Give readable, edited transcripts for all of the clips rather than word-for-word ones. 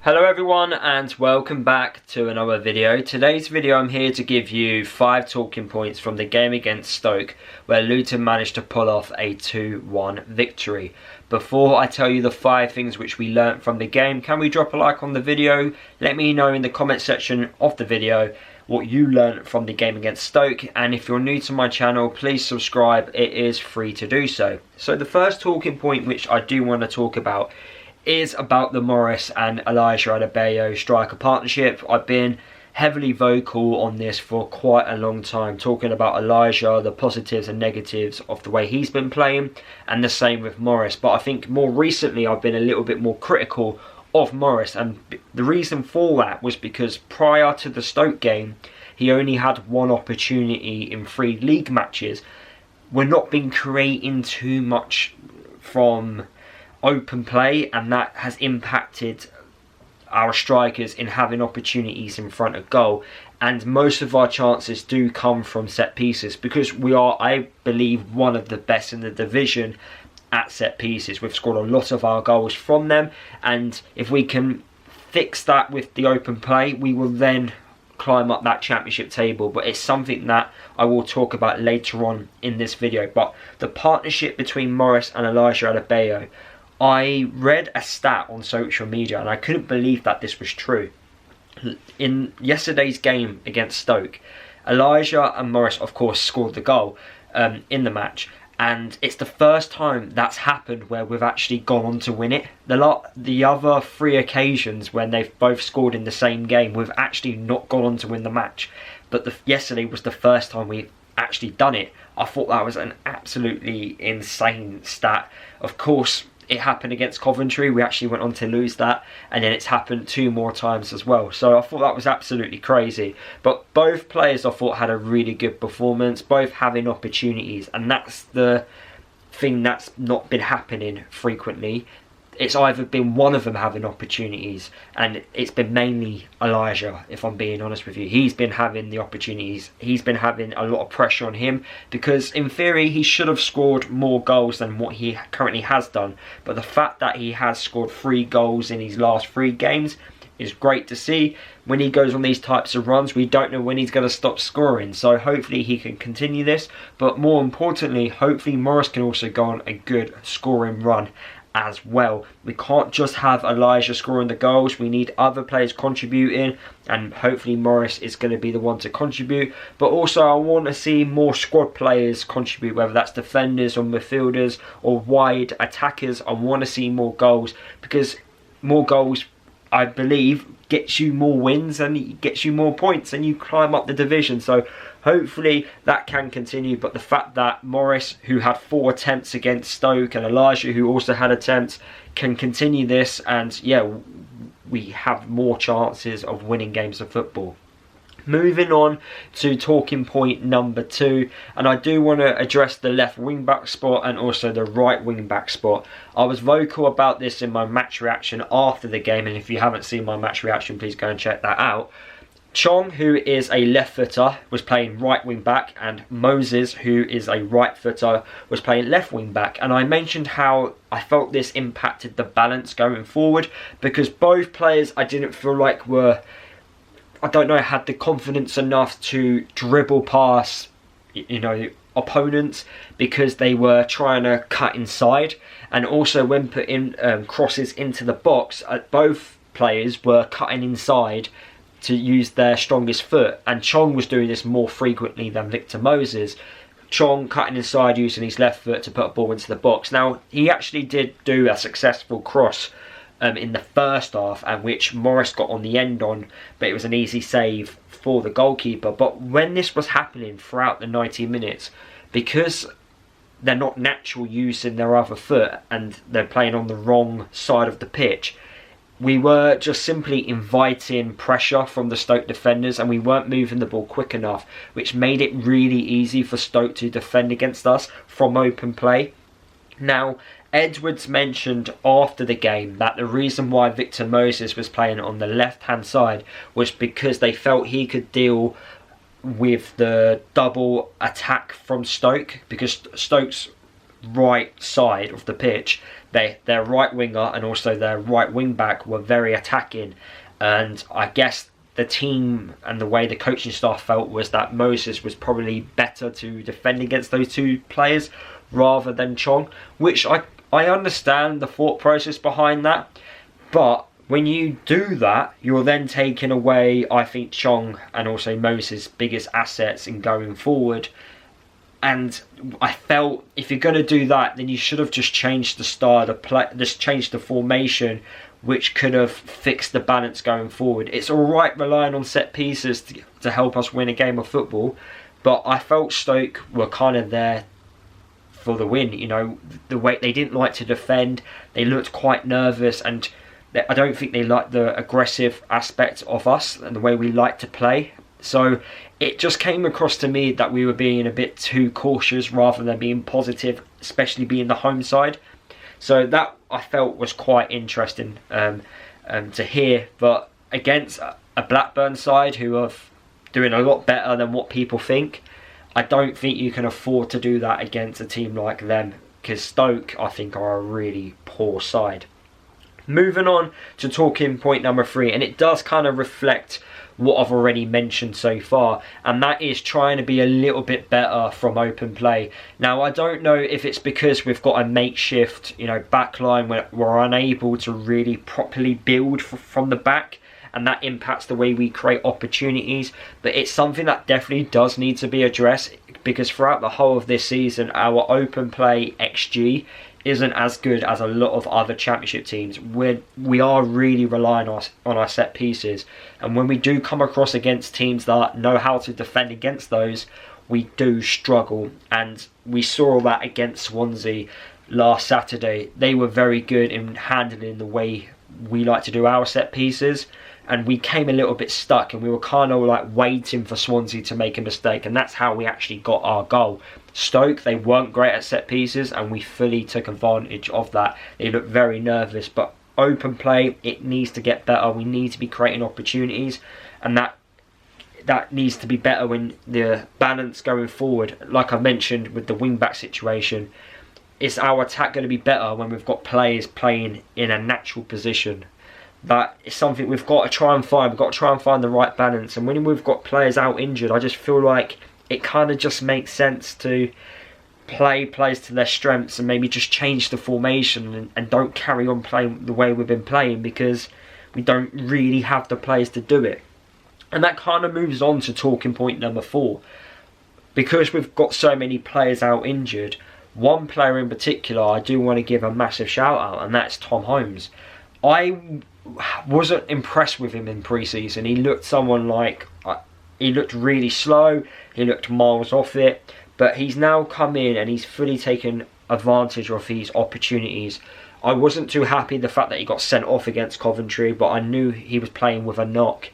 Hello everyone and welcome back to another video. Today's video I'm here to give you 5 talking points from the game against Stoke where Luton managed to pull off a 2-1 victory. Before I tell you the 5 things which we learnt from the game, can we drop a like on the video? Let me know in the comment section of the video what you learnt from the game against Stoke, and if you're new to my channel please subscribe, it is free to do so. So the first talking point which I do want to talk about is about the Morris and Elijah Adebayo striker partnership. I've been heavily vocal on this for quite a long time, talking about Elijah, the positives and negatives of the way he's been playing, and the same with Morris. But I think more recently I've been a little bit more critical of Morris, and the reason for that was because prior to the Stoke game he only had 1 opportunity in 3 league matches. We're not been creating too much from open play, and that has impacted our strikers in having opportunities in front of goal, and most of our chances do come from set pieces because we are, I believe, one of the best in the division at set pieces. We've scored a lot of our goals from them, and if we can fix that with the open play we will then climb up that championship table. But it's something that I will talk about later on in this video. But the partnership between Morris and Elijah Adebayo, I read a stat on social media and I couldn't believe that this was true. In yesterday's game against Stoke, Elijah and Morris of course scored the goal in the match, and it's the first time that's happened where we've actually gone on to win it. The other 3 occasions when they've both scored in the same game, we've actually not gone on to win the match. But yesterday was the first time we've actually done it. I thought that was an absolutely insane stat. Of course, it happened against Coventry, we actually went on to lose that, and then it's happened 2 more times as well. So I thought that was absolutely crazy. But both players I thought had a really good performance, both having opportunities, and that's the thing that's not been happening frequently. It's either been one of them having opportunities, and it's been mainly Elijah, if I'm being honest with you. He's been having the opportunities, he's been having a lot of pressure on him, because in theory he should have scored more goals than what he currently has done. But the fact that he has scored 3 goals in his last 3 games is great to see. When he goes on these types of runs, we don't know when he's going to stop scoring, so hopefully he can continue this. But more importantly, hopefully Morris can also go on a good scoring run as well. We can't just have Elijah scoring the goals, we need other players contributing, and hopefully Morris is going to be the one to contribute. But also I want to see more squad players contribute, whether that's defenders or midfielders or wide attackers. I want to see more goals, because more goals, I believe, gets you more wins and it gets you more points and you climb up the division. So hopefully that can continue. But the fact that Morris, who had 4 attempts against Stoke, and Elijah, who also had attempts, can continue this, and yeah, we have more chances of winning games of football. Moving on to talking point number 2, and I do want to address the left wing back spot and also the right wing back spot. I was vocal about this in my match reaction after the game, and if you haven't seen my match reaction please go and check that out. Chong, who is a left footer, was playing right wing back, and Moses, who is a right footer, was playing left wing back. And I mentioned how I felt this impacted the balance going forward, because both players I didn't feel like were, I don't know, had the confidence enough to dribble past, you know, opponents, because they were trying to cut inside. And also when putting crosses into the box, both players were cutting inside to use their strongest foot, and Chong was doing this more frequently than Victor Moses. Chong cutting inside using his left foot to put a ball into the box. Now he actually did do a successful cross in the first half, and which Morris got on the end on, but it was an easy save for the goalkeeper. But when this was happening throughout the 90 minutes, because they're not natural using their other foot and they're playing on the wrong side of the pitch, we were just simply inviting pressure from the Stoke defenders, and we weren't moving the ball quick enough, which made it really easy for Stoke to defend against us from open play. Now, Edwards mentioned after the game that the reason why Victor Moses was playing on the left hand side was because they felt he could deal with the double attack from Stoke, because Stoke's right side of the pitch, their right winger and also their right wing back were very attacking, and I guess the team and the way the coaching staff felt was that Moses was probably better to defend against those two players rather than Chong, which I understand the thought process behind that, but when you do that, you're then taking away, I think, Chong and also Moses' biggest assets in going forward. And I felt if you're going to do that, then you should have just changed the style of play, just changed the formation, which could have fixed the balance going forward. It's alright relying on set pieces to help us win a game of football, but I felt Stoke were kind of there for the win. You know, the way they didn't like to defend, they looked quite nervous, and I don't think they liked the aggressive aspect of us and the way we like to play. So it just came across to me that we were being a bit too cautious rather than being positive, especially being the home side. So that I felt was quite interesting to hear. But against a Blackburn side who are doing a lot better than what people think, I don't think you can afford to do that against a team like them, because Stoke, I think, are a really poor side. Moving on to talking point number 3, and it does kind of reflect what I've already mentioned so far, and that is trying to be a little bit better from open play. Now, I don't know if it's because we've got a makeshift, backline where we're unable to really properly build from the back, and that impacts the way we create opportunities, but it's something that definitely does need to be addressed, because throughout the whole of this season, our open play XG isn't as good as a lot of other championship teams. We are really relying on our set pieces, and when we do come across against teams that know how to defend against those, we do struggle. And we saw that against Swansea last Saturday. They were very good in handling the way we like to do our set pieces, and we came a little bit stuck, and we were kind of like waiting for Swansea to make a mistake, and that's how we actually got our goal. Stoke, they weren't great at set pieces, and we fully took advantage of that. They looked very nervous, but open play, it needs to get better. We need to be creating opportunities, and that needs to be better when the balance going forward. Like I mentioned with the wing-back situation, is our attack going to be better when we've got players playing in a natural position? That is something we've got to try and find. We've got to try and find the right balance. And when we've got players out injured, I just feel like it kind of just makes sense to play players to their strengths and maybe just change the formation and don't carry on playing the way we've been playing, because we don't really have the players to do it. And that kind of moves on to talking point number 4. Because we've got so many players out injured, one player in particular I do want to give a massive shout out, and that's Tom Holmes. I wasn't impressed with him in pre-season. He looked he looked really slow, he looked miles off it, but he's now come in and he's fully taken advantage of his opportunities. I wasn't too happy the fact that he got sent off against Coventry, but I knew he was playing with a knock.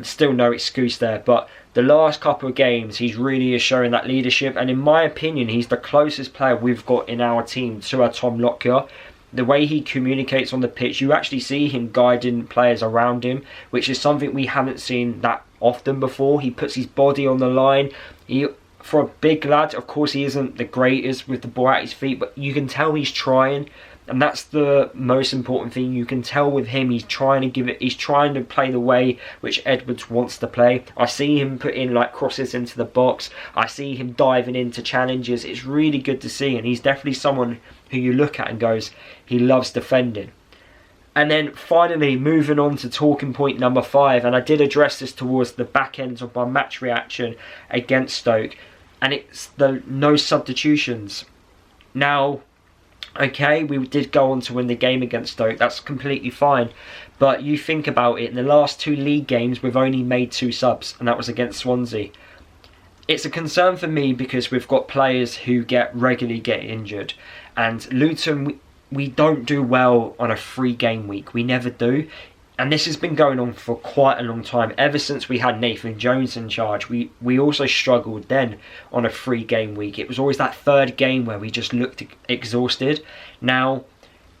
Still no excuse there, but the last couple of games he's really is showing that leadership, and in my opinion he's the closest player we've got in our team to our Tom Lockyer. The way he communicates on the pitch, you actually see him guiding players around him, which is something we haven't seen that often before. He puts his body on the line. For a big lad, of course he isn't the greatest with the ball at his feet, but you can tell he's trying, and that's the most important thing. You can tell with him he's trying to play the way which Edwards wants to play. I see him put in like crosses into the box. I see him diving into challenges. It's really good to see, and he's definitely someone who you look at and goes, he loves defending. And then finally, moving on to talking point number 5, and I did address this towards the back end of my match reaction against Stoke, and it's the no substitutions. Now, okay, we did go on to win the game against Stoke, that's completely fine, but you think about it, in the last 2 league games we've only made 2 subs, and that was against Swansea. It's a concern for me because we've got players who regularly get injured, and Luton, we don't do well on a 3-game week. We never do. And this has been going on for quite a long time. Ever since we had Nathan Jones in charge, we also struggled then on a 3-game week. It was always that 3rd game where we just looked exhausted. Now,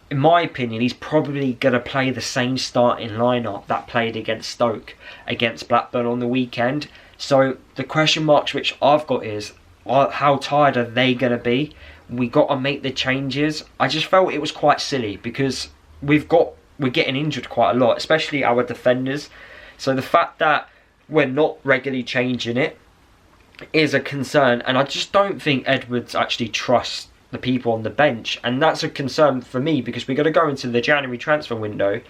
in my opinion, he's probably going to play the same starting lineup that played against Stoke, against Blackburn on the weekend. So the question marks which I've got is, how tired are they going to be? we got to make the changes. I just felt it was quite silly because we're getting injured quite a lot, especially our defenders. So the fact that we're not regularly changing it is a concern, and I just don't think Edwards actually trusts the people on the bench, and that's a concern for me because we're going to go into the January transfer window.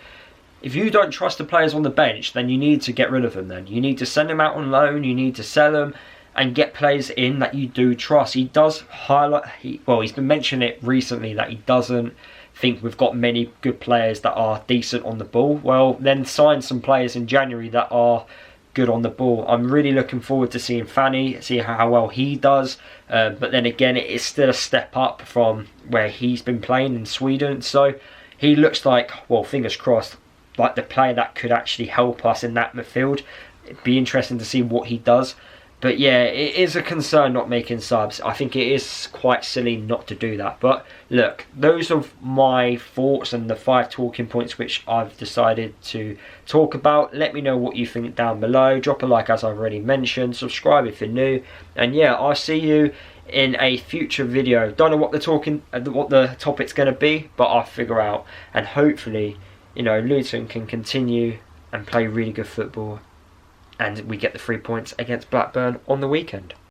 If you don't trust the players on the bench, then you need to get rid of them. Then you need to send them out on loan, you need to sell them and get players in that you do trust. He does highlight, he's been mentioning it recently that he doesn't think we've got many good players that are decent on the ball. Well, then sign some players in January that are good on the ball. I'm really looking forward to seeing Fanny, see how well he does. But then again, it is still a step up from where he's been playing in Sweden. So he looks like, well, fingers crossed, like the player that could actually help us in that midfield. It'd be interesting to see what he does. But yeah, it is a concern not making subs. I think it is quite silly not to do that. But look, those are my thoughts and the 5 talking points which I've decided to talk about. Let me know what you think down below. Drop a like as I've already mentioned. Subscribe if you're new. And yeah, I'll see you in a future video. Don't know what the topic's going to be, but I'll figure out. And hopefully, you know, Luton can continue and play really good football, and we get the 3 points against Blackburn on the weekend.